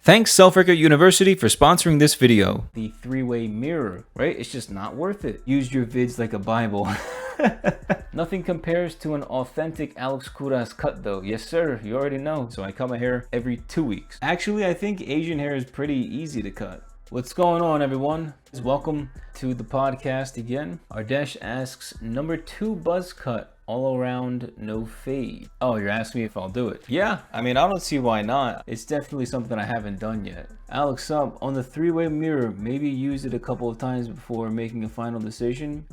Thanks SelfHaircut University for sponsoring this video. The three-way mirror, right? It's just not worth it. Use your vids like a Bible. Nothing compares to an authentic Alex Kouras cut though. Yes sir, you already know. So I cut my hair every 2 weeks. Actually, I think Asian hair is pretty easy to cut. What's going on, everyone? Welcome to the podcast again. Ardesh asks, number 2 buzz cut. All around, no fade. Oh, you're asking me if I'll do it. Yeah, I mean, I don't see why not. It's definitely something I haven't done yet. Alex up on the three-way mirror, maybe use it a couple of times before making a final decision.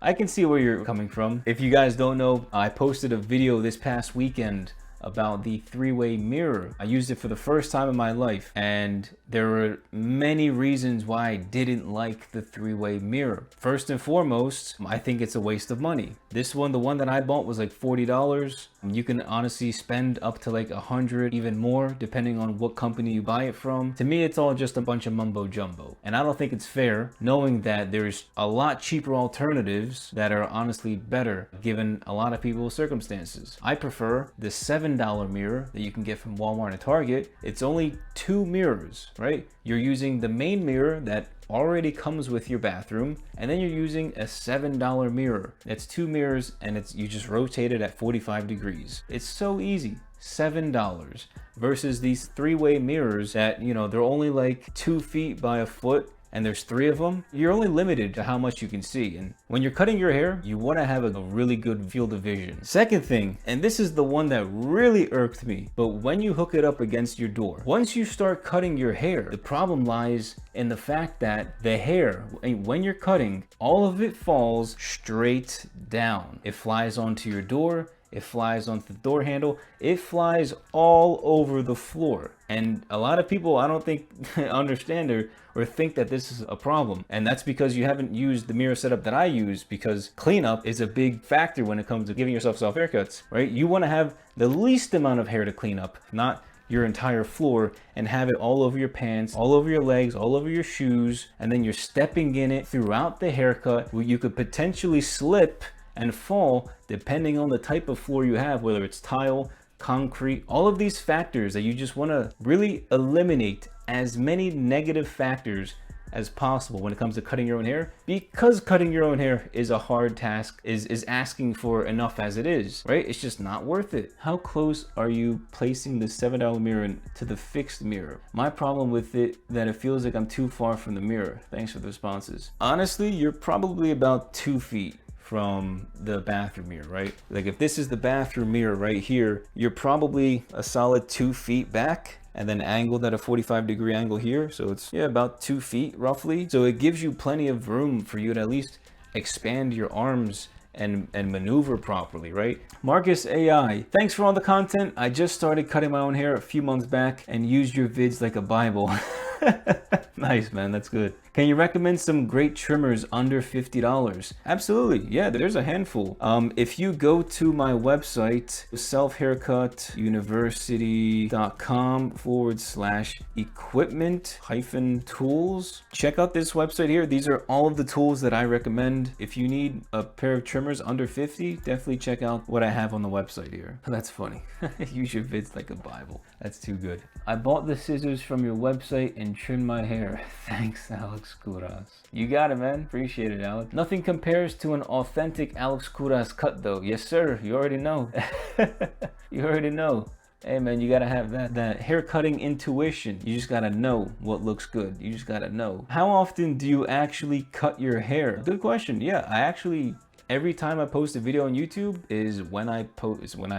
I can see where you're coming from. If you guys don't know, I posted a video this past weekend about the three-way mirror. I used it for the first time in my life, and there were many reasons why I didn't like the three-way mirror. First and foremost, I think it's a waste of money. This one, the one that I bought, was like $40. You can honestly spend up to like $100, even more, depending on what company you buy it from. To me, it's all just a bunch of mumbo jumbo, and I don't think it's fair, knowing that there's a lot cheaper alternatives that are honestly better, given a lot of people's circumstances. I prefer the $7 mirror that you can get from Walmart and Target. It's only 2 mirrors, right? You're using the main mirror that already comes with your bathroom, and then you're using a $7 mirror. It's 2 mirrors, and you just rotate it at 45 degrees. It's so easy. $7 versus these three-way mirrors that, you know, they're only like 2 feet by a foot, and there's 3 of them. You're only limited to how much you can see. And when you're cutting your hair, you want to have a really good field of vision. Second thing, and this is the one that really irked me, but when you hook it up against your door, once you start cutting your hair, the problem lies in the fact that the hair, when you're cutting, all of it falls straight down. It flies onto your door, it flies onto the door handle, it flies all over the floor. And a lot of people, I don't think, understand or think that this is a problem. And that's because you haven't used the mirror setup that I use, because cleanup is a big factor when it comes to giving yourself self haircuts, right? You want to have the least amount of hair to clean up, not your entire floor, and have it all over your pants, all over your legs, all over your shoes, and then you're stepping in it throughout the haircut, where you could potentially slip and fall depending on the type of floor you have, whether it's tile, concrete, all of these factors that you just want to really eliminate as many negative factors as possible when it comes to cutting your own hair, because cutting your own hair is a hard task, is asking for enough as it is, right? It's just not worth it. How close are you placing the $7 mirror to the fixed mirror? My problem with it, that it feels like I'm too far from the mirror. Thanks for the responses. Honestly, you're probably about 2 feet from the bathroom mirror, right? Like if this is the bathroom mirror right here, you're probably a solid 2 feet back, and then angled at a 45-degree angle here. So it's, yeah, about 2 feet roughly. So it gives you plenty of room for you to at least expand your arms and maneuver properly, right? Marcus AI, thanks for all the content. I just started cutting my own hair a few months back and used your vids like a Bible. Nice, man, that's good. Can you recommend some great trimmers under $50? Absolutely, yeah, there's a handful. If you go to my website, selfhaircutuniversity.com/equipment-tools, check out this website here. These are all of the tools that I recommend. If you need a pair of trimmers under 50, definitely check out what I have on the website here. That's funny. Use your vids like a Bible. That's too good. I bought the scissors from your website and trimmed my hair. Thanks, Alex Kouras. You got it, man. Appreciate it, Alex. Nothing compares to an authentic Alex Kouras cut though. Yes sir, you already know. You already know. Hey man, you gotta have that hair cutting intuition. You just gotta know what looks good. You just gotta know. How often do you actually cut your hair? Good question. Yeah, I actually, every time I post a video on YouTube is when I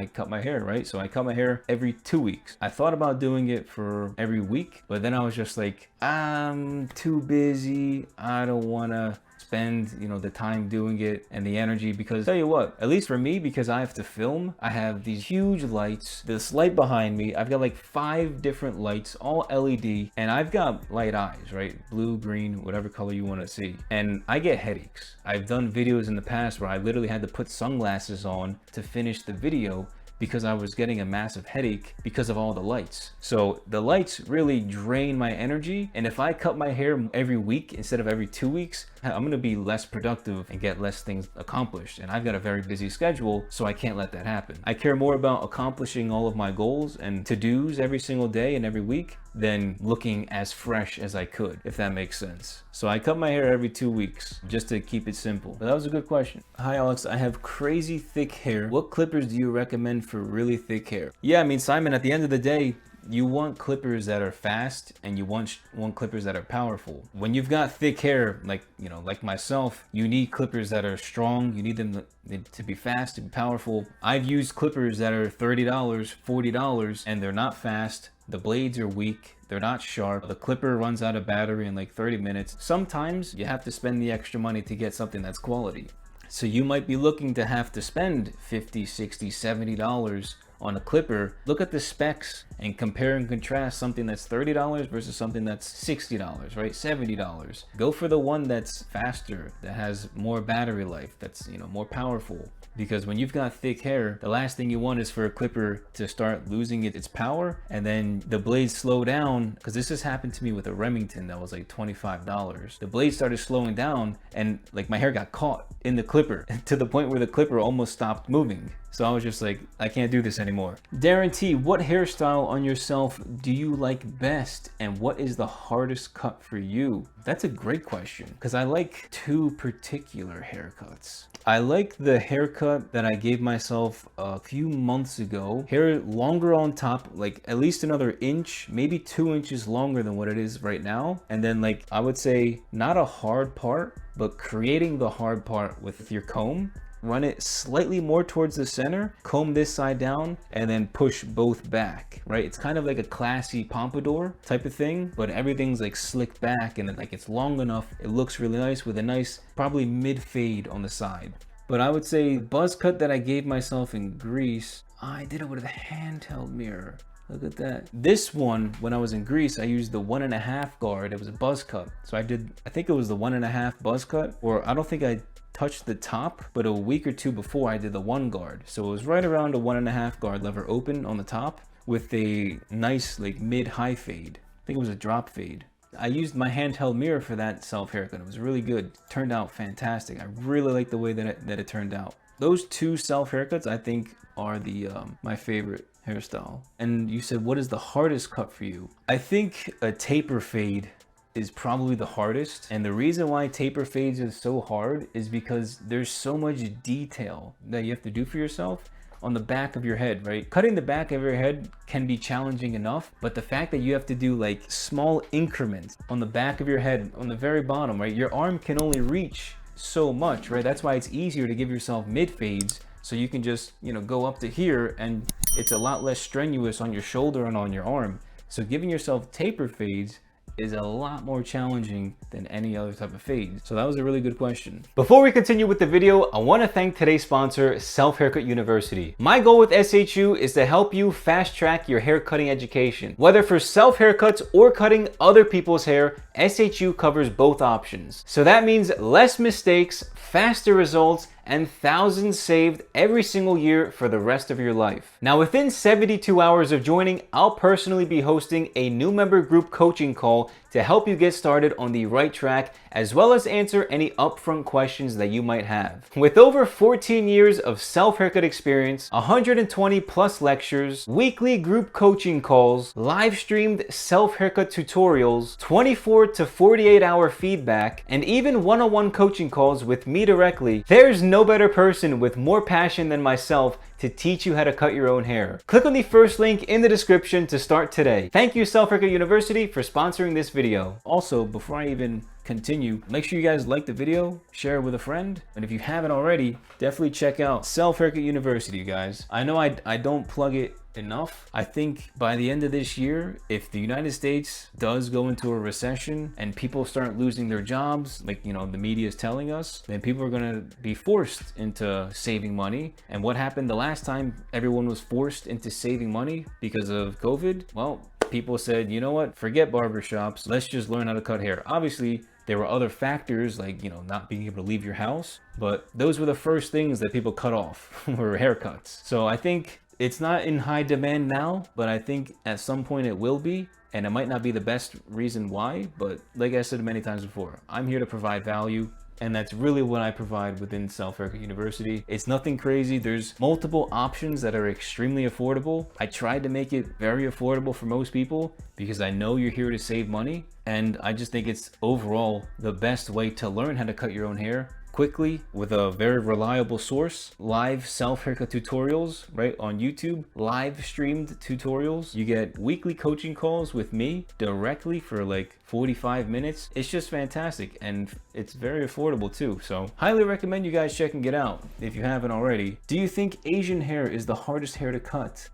cut my hair, right? So I cut my hair every 2 weeks. I thought about doing it for every week, but then I was just like, I'm too busy. I don't wanna spend, you know, the time doing it and the energy, because tell you what, at least for me, because I have to film, I have these huge lights, this light behind me, I've got like 5 different lights, all LED, and I've got light eyes, right? Blue, green, whatever color you want to see, and I get headaches. I've done videos in the past where I literally had to put sunglasses on to finish the video because I was getting a massive headache because of all the lights. So the lights really drain my energy, and if I cut my hair every week instead of every 2 weeks, I'm gonna be less productive and get less things accomplished, and I've got a very busy schedule, so I can't let that happen. I care more about accomplishing all of my goals and to-dos every single day and every week than looking as fresh as I could, if that makes sense. So I cut my hair every 2 weeks just to keep it simple. But that was a good question. Hi Alex, I have crazy thick hair. What clippers do you recommend for really thick hair? Yeah, I mean, Simon, at the end of the day, you want clippers that are fast and you want clippers that are powerful. When you've got thick hair, like, you know, like myself, you need clippers that are strong. You need them to be fast, to be powerful. I've used clippers that are $30, $40, and they're not fast. The blades are weak. They're not sharp. The clipper runs out of battery in like 30 minutes. Sometimes you have to spend the extra money to get something that's quality. So you might be looking to have to spend $50, $60, $70 on a clipper. Look at the specs and compare and contrast something that's $30 versus something that's $60, right? $70. Go for the one that's faster, that has more battery life, that's, you know, more powerful. Because when you've got thick hair, the last thing you want is for a clipper to start losing its power and then the blades slow down. Because this has happened to me with a Remington that was like $25. The blade started slowing down and like my hair got caught in the clipper to the point where the clipper almost stopped moving. So I was just like, I can't do this anymore. Darren T, what hairstyle on yourself do you like best? And what is the hardest cut for you? That's a great question because I like two particular haircuts. I like the haircut that I gave myself a few months ago. Hair longer on top, like at least another inch, maybe 2 inches longer than what it is right now. And then like, I would say not a hard part, but creating the hard part with your comb. Run it slightly more towards the center, comb this side down, and then push both back, right? It's kind of like a classy pompadour type of thing, but everything's like slicked back and like it's long enough. It looks really nice with a nice, probably mid fade on the side. But I would say buzz cut that I gave myself in Greece, I did it with a handheld mirror. Look at that. This one, when I was in Greece, I used the 1.5 guard. It was a buzz cut. So I think it was the 1.5 buzz cut, or I don't think I touched the top, but a week or two before I did the 1 guard. So it was right around a 1.5 guard lever open on the top with a nice like mid-high fade. I think it was a drop fade. I used my handheld mirror for that self haircut. It was really good. Turned out fantastic. I really like the way that it turned out. Those two self haircuts I think are the my favorite hairstyle. And you said, what is the hardest cut for you? I think a taper fade is probably the hardest. And the reason why taper fades is so hard is because there's so much detail that you have to do for yourself on the back of your head, right? Cutting the back of your head can be challenging enough, but the fact that you have to do like small increments on the back of your head, on the very bottom, right? Your arm can only reach so much, right? That's why it's easier to give yourself mid fades. So you can just, you know, go up to here and it's a lot less strenuous on your shoulder and on your arm. So giving yourself taper fades is a lot more challenging than any other type of fade. So that was a really good question. Before we continue with the video, I want to thank today's sponsor, SelfHaircut University. My goal with SHU is to help you fast track your hair cutting education. Whether for self haircuts or cutting other people's hair, SHU covers both options. So that means less mistakes, faster results, and thousands saved every single year for the rest of your life. Now, within 72 hours of joining, I'll personally be hosting a new member group coaching call to help you get started on the right track, as well as answer any upfront questions that you might have. With over 14 years of self-haircut experience, 120 plus lectures, weekly group coaching calls, live streamed self-haircut tutorials, 24 to 48 hour feedback, and even one-on-one coaching calls with me directly, there's no better person with more passion than myself to teach you how to cut your own hair. Click on the first link in the description to start today. Thank you, SelfHaircut University, for sponsoring this video. Also, before I even continue, make sure you guys like the video, share it with a friend, and if you haven't already, definitely check out SelfHaircut University, guys. I know I don't plug it enough. I think by the end of this year, if the United States does go into a recession and people start losing their jobs, like, you know, the media is telling us, then people are going to be forced into saving money. And what happened the last time everyone was forced into saving money because of COVID? Well, people said, you know what, forget barbershops, let's just learn how to cut hair. Obviously, there were other factors like, you know, not being able to leave your house, but those were the first things that people cut off were haircuts. So I think it's not in high demand now, but I think at some point it will be, and it might not be the best reason why, but like I said many times before, I'm here to provide value. And that's really what I provide within SelfHaircut University. It's nothing crazy. There's multiple options that are extremely affordable. I tried to make it very affordable for most people because I know you're here to save money. And I just think it's overall the best way to learn how to cut your own hair quickly with a very reliable source. Live self-haircut tutorials, right, on YouTube, live streamed tutorials. You get weekly coaching calls with me directly for like 45 minutes. It's just fantastic, and it's very affordable too. So highly recommend you guys checking it out if you haven't already. Do you think Asian hair is the hardest hair to cut?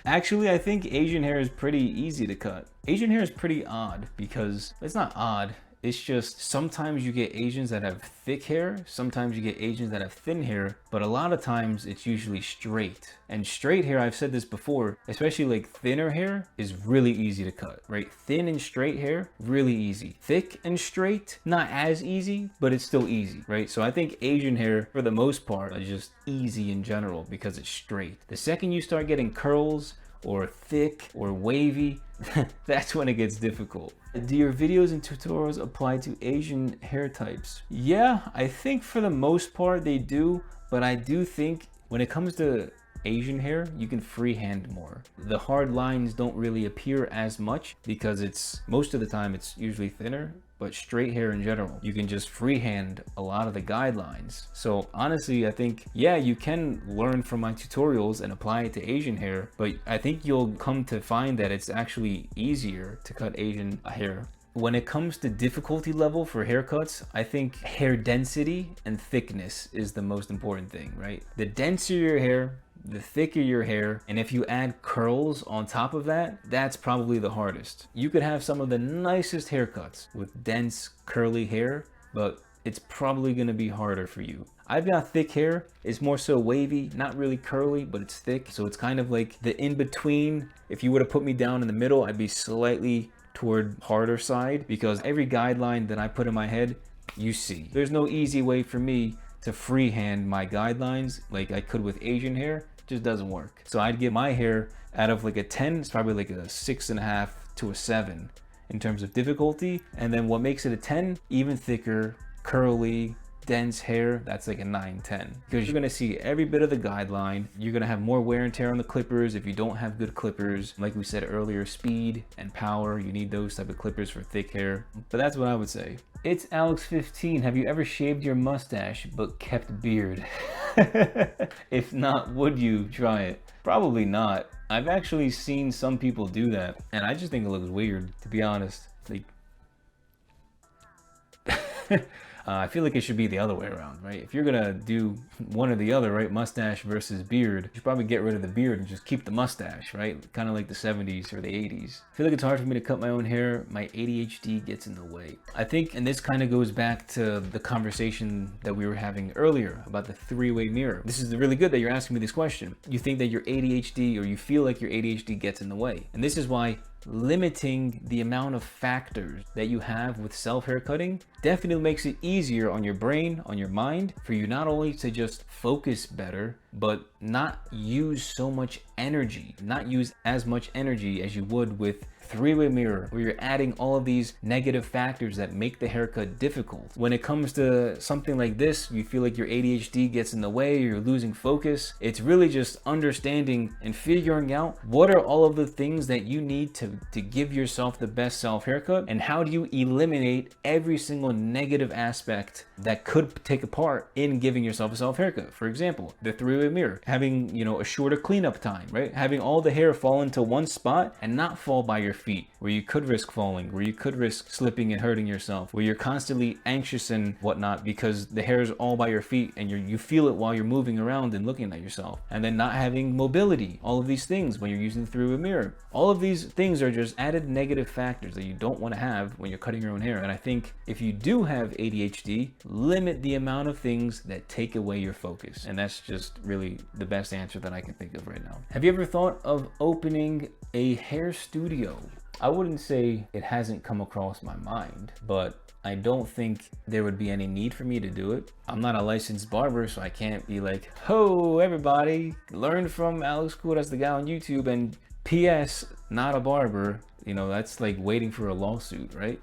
Actually, I think Asian hair is pretty easy to cut. Asian hair is pretty odd because it's not odd. It's just sometimes you get Asians that have thick hair, sometimes you get Asians that have thin hair, but a lot of times it's usually straight. And straight hair, I've said this before, especially like thinner hair is really easy to cut, right? Thin and straight hair, really easy. Thick and straight, not as easy, but it's still easy, right? So I think Asian hair, for the most part, is just easy in general because it's straight. The second you start getting curls or thick or wavy, that's when it gets difficult. Do your videos and tutorials apply to Asian hair types? Yeah, I think for the most part they do, but I do think when it comes to Asian hair, you can freehand more. The hard lines don't really appear as much because it's most of the time it's usually thinner, but straight hair in general, you can just freehand a lot of the guidelines. So honestly, I think, yeah, you can learn from my tutorials and apply it to Asian hair, but I think you'll come to find that it's actually easier to cut Asian hair. When it comes to difficulty level for haircuts, I think hair density and thickness is the most important thing, right? The denser your hair, the thicker your hair, and if you add curls on top of that, that's probably the hardest. You could have some of the nicest haircuts with dense curly hair, but it's probably gonna be harder for you. I've got thick hair. It's more so wavy, not really curly, but it's thick. So it's kind of like the in-between. If you were to put me down in the middle, I'd be slightly toward harder side because every guideline that I put in my head, you see. There's no easy way for me to freehand my guidelines like I could with Asian hair. Just doesn't work. So I'd give my hair out of like a 10, it's probably like a 6.5 to a 7 in terms of difficulty. And then what makes it a 10, even thicker, curly, dense hair, that's like a 9, 10. Because you're gonna see every bit of the guideline. You're gonna have more wear and tear on the clippers if you don't have good clippers. Like we said earlier, speed and power, you need those type of clippers for thick hair. But that's what I would say. It's Alex15. Have you ever shaved your mustache but kept beard? If not, would you try it? Probably not. I've actually seen some people do that, and I just think it looks weird, to be honest. Like, I feel like it should be the other way around, right? If you're gonna do one or the other, right? Mustache versus beard, you should probably get rid of the beard and just keep the mustache, right? Kind of like the 70s or the 80s. I feel like it's hard for me to cut my own hair. My ADHD gets in the way. I think, and this kind of goes back to the conversation that we were having earlier about the three-way mirror. This is really good that you're asking me this question. You think that your ADHD, or you feel like your ADHD gets in the way. And this is why limiting the amount of factors that you have with self-haircutting definitely makes it easier on your brain, on your mind, for you not only to just focus better, but not use so much energy, not use as much energy as you would with three-way mirror, where you're adding all of these negative factors that make the haircut difficult. When it comes to something like this, you feel like your ADHD gets in the way, you're losing focus. It's really just understanding and figuring out what are all of the things that you need to give yourself the best self-haircut, and how do you eliminate every single negative aspect that could take a part in giving yourself a self-haircut. For example, the three-way mirror, having, you know, a shorter cleanup time, right? Having all the hair fall into one spot and not fall by your feet, where you could risk falling, where you could risk slipping and hurting yourself, where you're constantly anxious and whatnot because the hair is all by your feet and you feel it while you're moving around and looking at yourself. And then not having mobility, all of these things when you're using the three-way mirror. All of these things are just added negative factors that you don't want to have when you're cutting your own hair. And I think if you do have ADHD, limit the amount of things that take away your focus. And that's just really the best answer that I can think of right now. Have you ever thought of opening a hair studio? I wouldn't say it hasn't come across my mind, but I don't think there would be any need for me to do it. I'm not a licensed barber, so I can't be like, ho, everybody, learn from Alex Kouras, the guy on YouTube, and PS, not a barber. You know, that's like waiting for a lawsuit, right?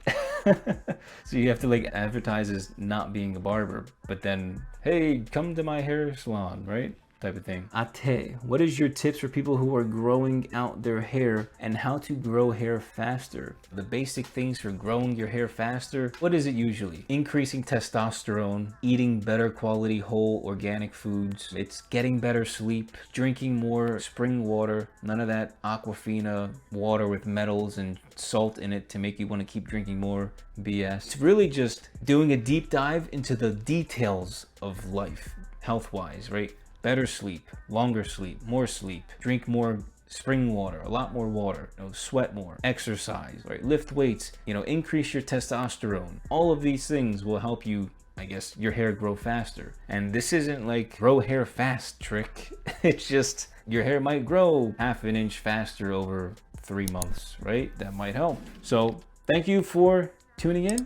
So you have to like advertise as not being a barber, but then, hey, come to my hair salon, right? Type of thing. Ate, what is your tips for people who are growing out their hair and how to grow hair faster? The basic things for growing your hair faster, what is it usually? Increasing testosterone, eating better quality whole organic foods, it's getting better sleep, drinking more spring water, none of that Aquafina water with metals and salt in it to make you want to keep drinking more BS. It's really just doing a deep dive into the details of life, health-wise, right? Better sleep, longer sleep, more sleep, drink more spring water, a lot more water, you know, sweat more, exercise, right? Lift weights, you know, increase your testosterone. All of these things will help you, I guess, your hair grow faster. And this isn't like grow hair fast trick. It's just your hair might grow half an inch faster over 3 months, right? That might help. So thank you for tuning in,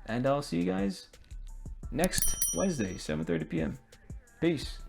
and I'll see you guys next Wednesday, 7:30 p.m. Peace.